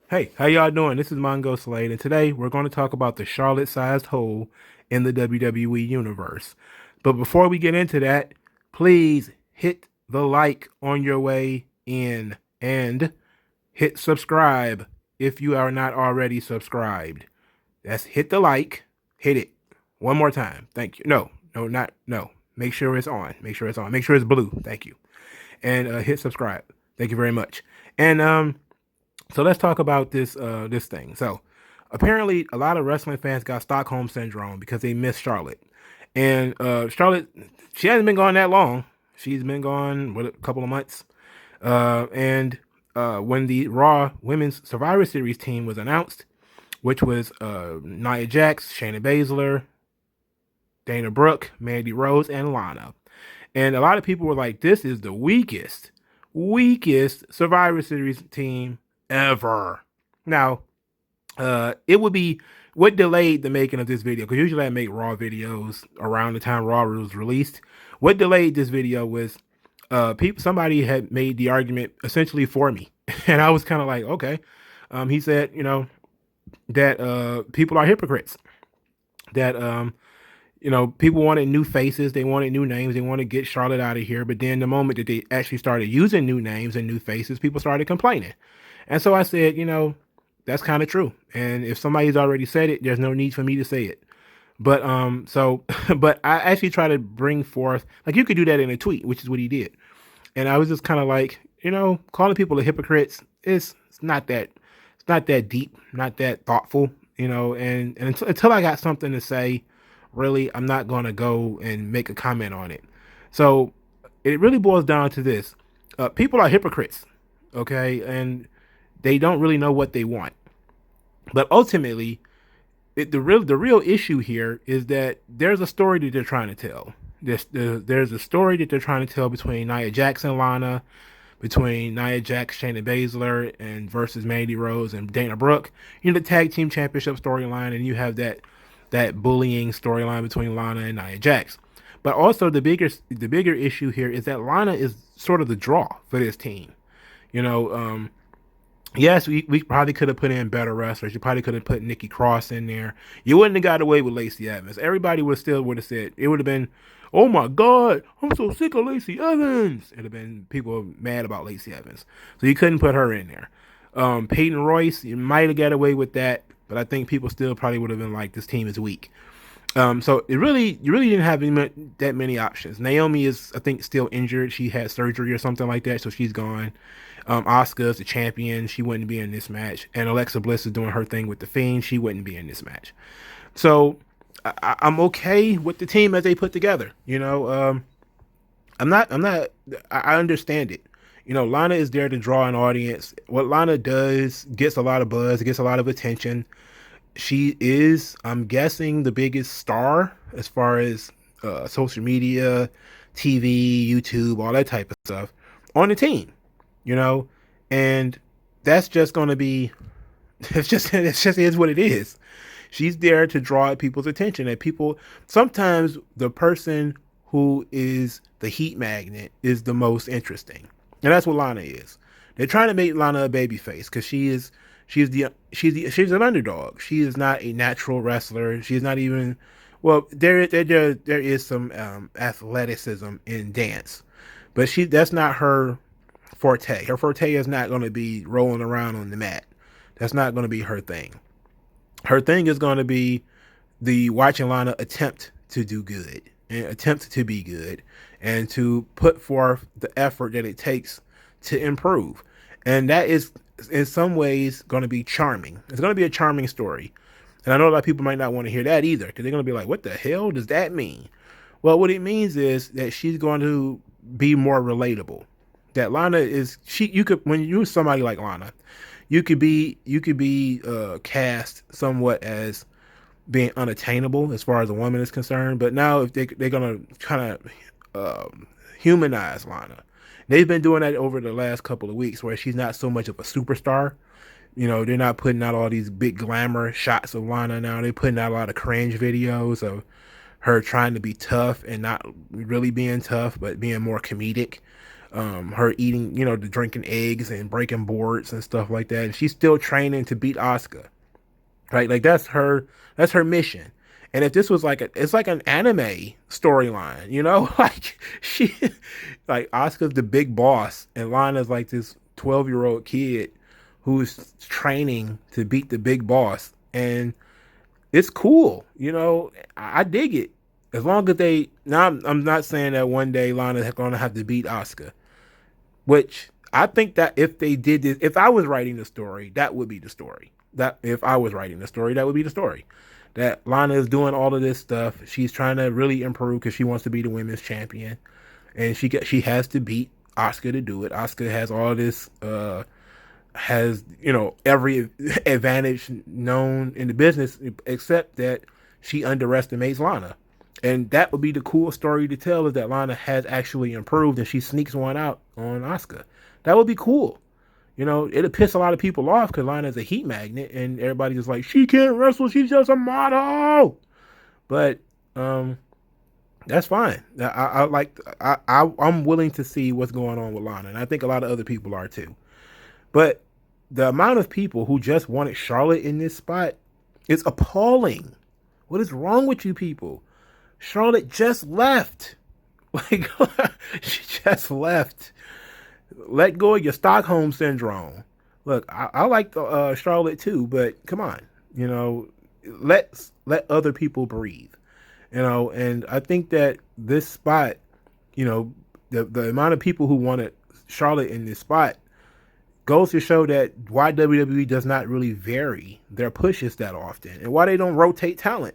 Hey, how y'all doing? This is Mongo Slade, and today we're going to talk about the Charlotte-sized hole in the WWE universe. But before we get into that, please hit the like on your way in and hit subscribe if you are not already subscribed. That's hit the like, hit it one more time. Thank you. No. Make sure it's on. Make sure it's on. Make sure it's blue. Thank you. And hit subscribe. Thank you very much. And so let's talk about this thing. So apparently a lot of wrestling fans got Stockholm syndrome because they missed Charlotte. And Charlotte, she hasn't been gone that long. She's been gone what, a couple of months. And when the Raw Women's Survivor Series team was announced, which was Nia Jax, Shayna Baszler, Dana Brooke, Mandy Rose, and Lana. And a lot of people were like, this is the weakest Survivor Series team ever. Now, it would be what delayed the making of this video, because usually I make Raw videos around the time Raw was released. What delayed this video was somebody had made the argument essentially for me. And I was kind of like, okay. He said, that people are hypocrites. That people wanted new faces, they wanted new names, they wanted to get Charlotte out of here. But then the moment that they actually started using new names and new faces, people started complaining. And so I said, that's kind of true. And if somebody's already said it, there's no need for me to say it. But but I actually try to bring forth, like, you could do that in a tweet, which is what he did. And I was just kind of like, calling people hypocrites is it's not that deep, not that thoughtful, and until I got something to say, really, I'm not going to go and make a comment on it. So it really boils down to this. People are hypocrites, okay? And they don't really know what they want. But ultimately, the real issue here is that there's a story that they're trying to tell. There's a story that they're trying to tell between Nia Jax and Lana, between Nia Jax, Shayna Baszler, and versus Mandy Rose and Dana Brooke. The tag team championship storyline, and you have that bullying storyline between Lana and Nia Jax. But also the bigger issue here is that Lana is sort of the draw for this team. You know, yes, we probably could have put in better wrestlers. You probably could have put Nikki Cross in there. You wouldn't have got away with Lacey Evans. Everybody would have said it would have been, oh my God, I'm so sick of Lacey Evans. It'd have been people mad about Lacey Evans. So you couldn't put her in there. Peyton Royce, you might have got away with that, but I think people still probably would have been like, this team is weak. So you really didn't have that many options. Naomi is, I think, still injured. She had surgery or something like that, so she's gone. Asuka's the champion. She wouldn't be in this match. And Alexa Bliss is doing her thing with the Fiend. She wouldn't be in this match. So I'm okay with the team as they put together. I understand it. Lana is there to draw an audience. What Lana does gets a lot of buzz, gets a lot of attention. She is, I'm guessing, the biggest star as far as social media, TV, YouTube, all that type of stuff on the team, you know, and that's just going to be, it's just is what it is. She's there to draw people's attention. And people, sometimes the person who is the heat magnet is the most interesting, and that's what Lana is. They're trying to make Lana a baby face because she's an underdog. She is not a natural wrestler. She's not even, well, there is some athleticism in dance, but that's not her forte. Her forte is not going to be rolling around on the mat. That's not going to be her thing. Her thing is going to be the watching Lana attempt to do good and attempt to be good and to put forth the effort that it takes to improve. And that is in some ways going to be charming. It's going to be a charming story. And I know a lot of people might not want to hear that either, because they're going to be like, what the hell does that mean? Well, what it means is that she's going to be more relatable. That Lana is, you could, when you're somebody like Lana, you could be cast somewhat as being unattainable as far as a woman is concerned. But now if they're going to kind of humanize Lana. They've been doing that over the last couple of weeks where she's not so much of a superstar. They're not putting out all these big glamour shots of Lana now. They're putting out a lot of cringe videos of her trying to be tough and not really being tough, but being more comedic. Her eating, the drinking eggs and breaking boards and stuff like that. And she's still training to beat Asuka. Right? Like that's her mission. And if this was it's like an anime storyline, like like Asuka's the big boss, and Lana's like this 12-year-old kid who's training to beat the big boss, and it's cool. I dig it. As long as they now, I'm not saying that one day Lana's gonna have to beat Asuka, which I think that if they did this, if I was writing the story, that would be the story. That if I was writing the story, that would be the story. That Lana is doing all of this stuff. She's trying to really improve because she wants to be the women's champion, and she has to beat Asuka to do it. Asuka has all this has every advantage known in the business except that she underestimates Lana. And that would be the cool story to tell, is that Lana has actually improved and she sneaks one out on Asuka. That would be cool. It'll piss a lot of people off because Lana's a heat magnet and everybody's just like, she can't wrestle, she's just a model. But that's fine. I'm willing to see what's going on with Lana, and I think a lot of other people are too. But the amount of people who just wanted Charlotte in this spot is appalling. What is wrong with you people? Charlotte just left. Like, she just left. Let go of your Stockholm syndrome. Look, I like Charlotte too, but come on, let other people breathe. And I think that this spot, the amount of people who wanted Charlotte in this spot goes to show that why WWE does not really vary their pushes that often, and why they don't rotate talent.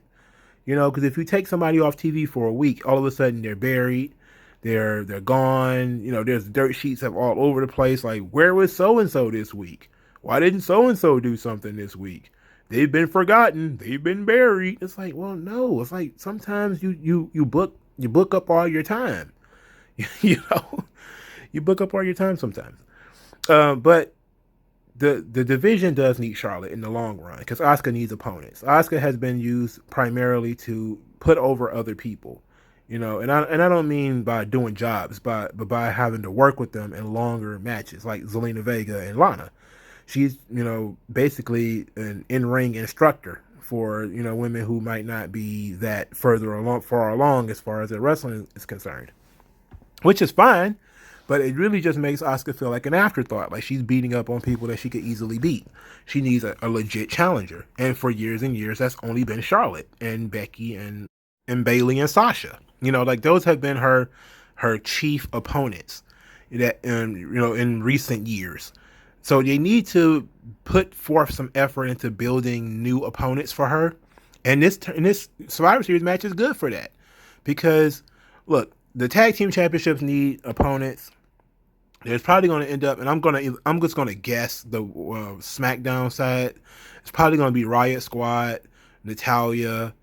Because if you take somebody off TV for a week, all of a sudden they're buried, they're gone. There's dirt sheets up all over the place. Like, where was so and so this week? Why didn't so and so do something this week? They've been forgotten. They've been buried. It's like, well, no. It's like sometimes you book up all your time. you book up all your time sometimes. But the division does need Charlotte in the long run because Asuka needs opponents. Asuka has been used primarily to put over other people, and I don't mean by doing jobs, but by having to work with them in longer matches like Zelina Vega and Lana. She's basically an in-ring instructor for women who might not be that far along as far as their wrestling is concerned, which is fine. But it really just makes Asuka feel like an afterthought, like she's beating up on people that she could easily beat. She needs a legit challenger. And for years and years, that's only been Charlotte and Becky and Bayley and Sasha. Like those have been her chief opponents that in recent years. So they need to put forth some effort into building new opponents for her. And this Survivor Series match is good for that. Because look, the tag team championships need opponents. There's probably going to end up, and I'm just going to guess the SmackDown side. It's probably going to be Riot Squad, Natalya,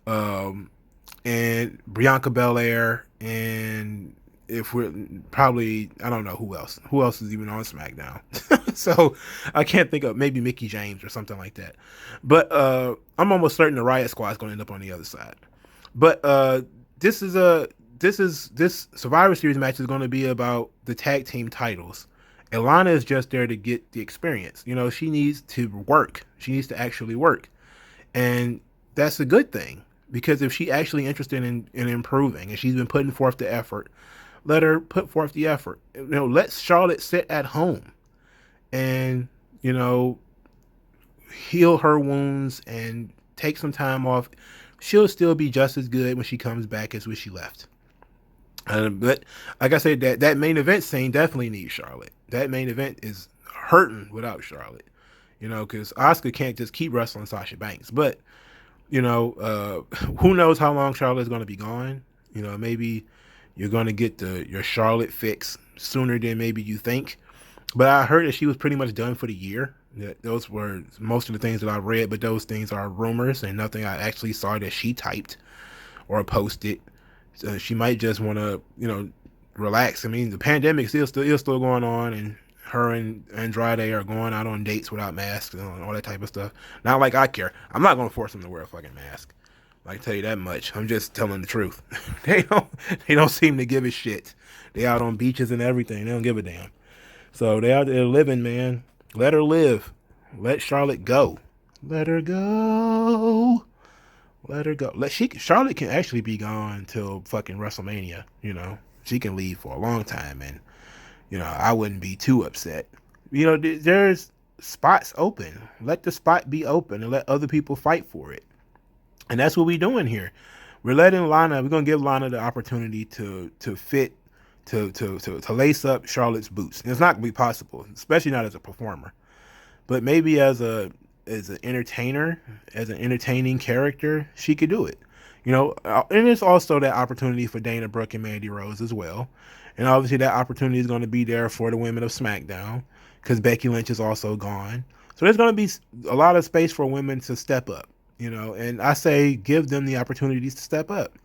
and Bianca Belair, and if we're probably, I don't know who else. Who else is even on SmackDown? So I can't think of, maybe Mickie James or something like that. But I'm almost certain the Riot Squad is going to end up on the other side. But this Survivor Series match is going to be about the tag team titles. Lana is just there to get the experience. She needs to work. She needs to actually work. And that's a good thing, because if she's actually interested in improving and she's been putting forth the effort, let her put forth the effort. Let Charlotte sit at home and, heal her wounds and take some time off. She'll still be just as good when she comes back as when she left. But like I said, that main event scene definitely needs Charlotte. That main event is hurting without Charlotte, because Asuka can't just keep wrestling Sasha Banks. But, who knows how long Charlotte's going to be gone. Maybe you're going to get your Charlotte fix sooner than maybe you think. But I heard that she was pretty much done for the year. Those were most of the things that I read, but those things are rumors and nothing I actually saw that she typed or posted. So she might just want to, relax. I mean, the pandemic is still going on, and her and Andrade are going out on dates without masks and all that type of stuff. Not like I care. I'm not going to force them to wear a fucking mask. I can tell you that much. I'm just telling the truth. they don't they don't seem to give a shit. They out on beaches and everything. They don't give a damn. So they out there living, man. Let her live. Let Charlotte go. Let her go. Let her go. Charlotte can actually be gone till fucking WrestleMania. She can leave for a long time, and I wouldn't be too upset. There's spots open. Let the spot be open and let other people fight for it. And that's what we're doing here. We're gonna give Lana the opportunity to fit to lace up Charlotte's boots. And it's not gonna be possible, especially not as a performer. But maybe as an entertainer, as an entertaining character, she could do it. And it's also that opportunity for Dana Brooke and Mandy Rose as well. And obviously that opportunity is going to be there for the women of SmackDown because Becky Lynch is also gone. So there's going to be a lot of space for women to step up, and I say give them the opportunities to step up.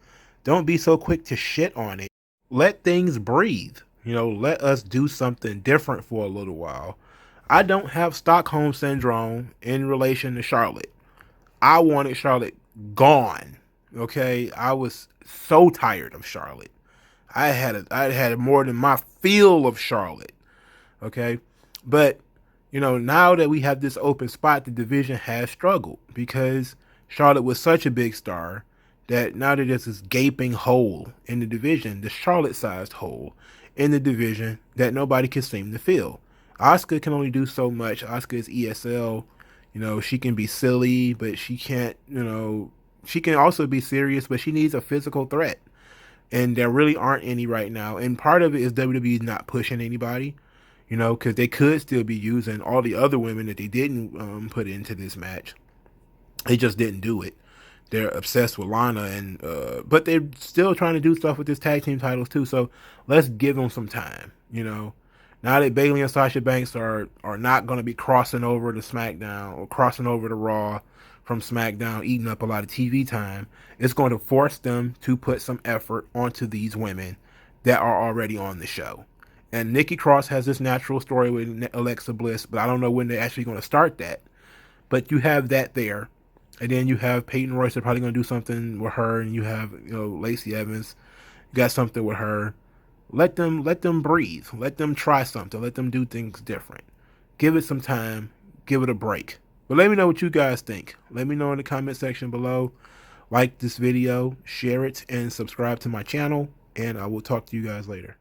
Don't be so quick to shit on it. Let things breathe. Let us do something different for a little while. I don't have Stockholm syndrome in relation to Charlotte. I wanted Charlotte gone. Okay, I was so tired of Charlotte. I had more than my feel of Charlotte. Okay, but now that we have this open spot, the division has struggled because Charlotte was such a big star that now there's this gaping hole in the division, the Charlotte-sized hole in the division that nobody can seem to fill. Asuka can only do so much. Asuka is ESL. She can be silly, but she can't, she can also be serious, but she needs a physical threat. And there really aren't any right now. And part of it is WWE not pushing anybody, because they could still be using all the other women that they didn't put into this match. They just didn't do it. They're obsessed with Lana, but they're still trying to do stuff with this tag team titles too. So let's give them some time. Now that Bayley and Sasha Banks are not going to be crossing over to SmackDown or crossing over to Raw from SmackDown, eating up a lot of TV time, it's going to force them to put some effort onto these women that are already on the show. And Nikki Cross has this natural story with Alexa Bliss, but I don't know when they're actually going to start that. But you have that there. And then you have Peyton Royce. They're probably going to do something with her. And you have, Lacey Evans. You got something with her. Let them breathe. Let them try something. Let them do things different. Give it some time. Give it a break. But let me know what you guys think. Let me know in the comment section below. Like this video, share it, and subscribe to my channel. And I will talk to you guys later.